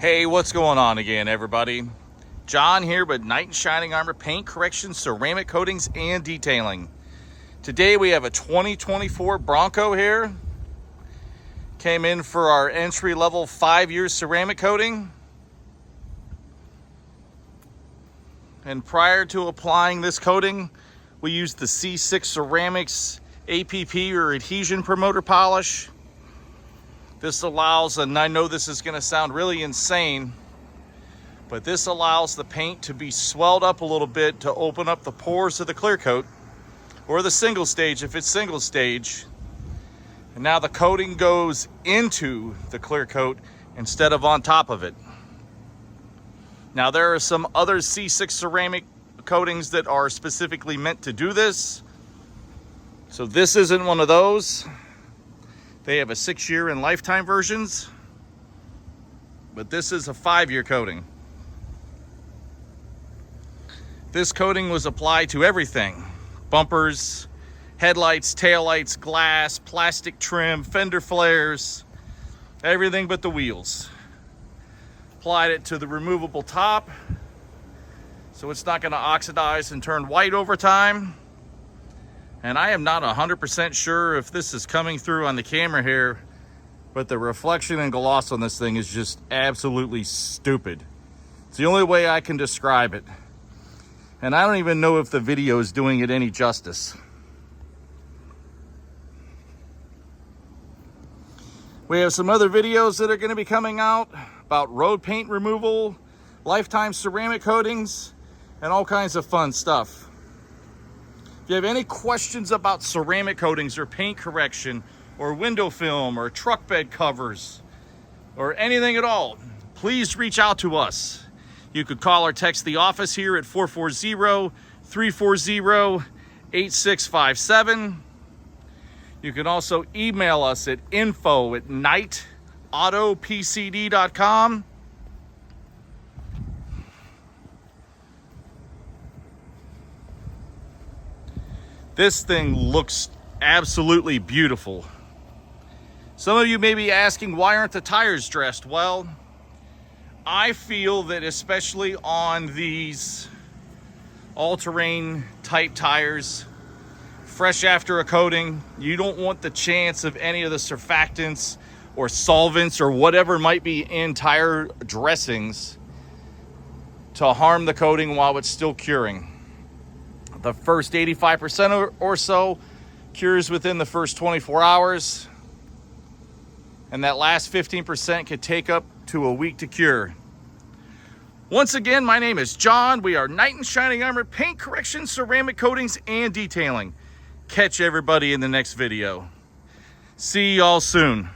Hey, what's going on again, everybody? John here with Knight in Shining Armor Paint Correction, Ceramic Coatings, and Detailing. Today we have a 2024 Bronco here. Came in for our entry-level 5-year ceramic coating. And prior to applying this coating, we used the C6 Ceramics APP or Adhesion Promoter Polish. This allows, and I know this is going to sound really insane, but this allows the paint to be swelled up a little bit to open up the pores of the clear coat, or the single stage if it's single stage. And now the coating goes into the clear coat instead of on top of it. Now there are some other C6 ceramic coatings that are specifically meant to do this. So this isn't one of those. They have a 6-year and lifetime versions, but this is a 5-year coating. This coating was applied to everything: bumpers, headlights, taillights, glass, plastic trim, fender flares, everything but the wheels. Applied it to the removable top, so it's not going to oxidize and turn white over time. And I am not 100% sure if this is coming through on the camera here, but the reflection and gloss on this thing is just absolutely stupid. It's the only way I can describe it. And I don't even know if the video is doing it any justice. We have some other videos that are going to be coming out about road paint removal, lifetime ceramic coatings, and all kinds of fun stuff. If you have any questions about ceramic coatings or paint correction or window film or truck bed covers or anything at all, please reach out to us. You could call or text the office here at 440-340-8657. You can also email us at info@knightautopcd.com. This thing looks absolutely beautiful. Some of you may be asking, why aren't the tires dressed? Well, I feel that especially on these all-terrain type tires, fresh after a coating, you don't want the chance of any of the surfactants or solvents or whatever might be in tire dressings to harm the coating while it's still curing. The first 85% or so cures within the first 24 hours. And that last 15% could take up to a week to cure. Once again, my name is John. We are Knight in Shining Armor Paint Correction, Ceramic Coatings, and Detailing. Catch everybody in the next video. See y'all soon.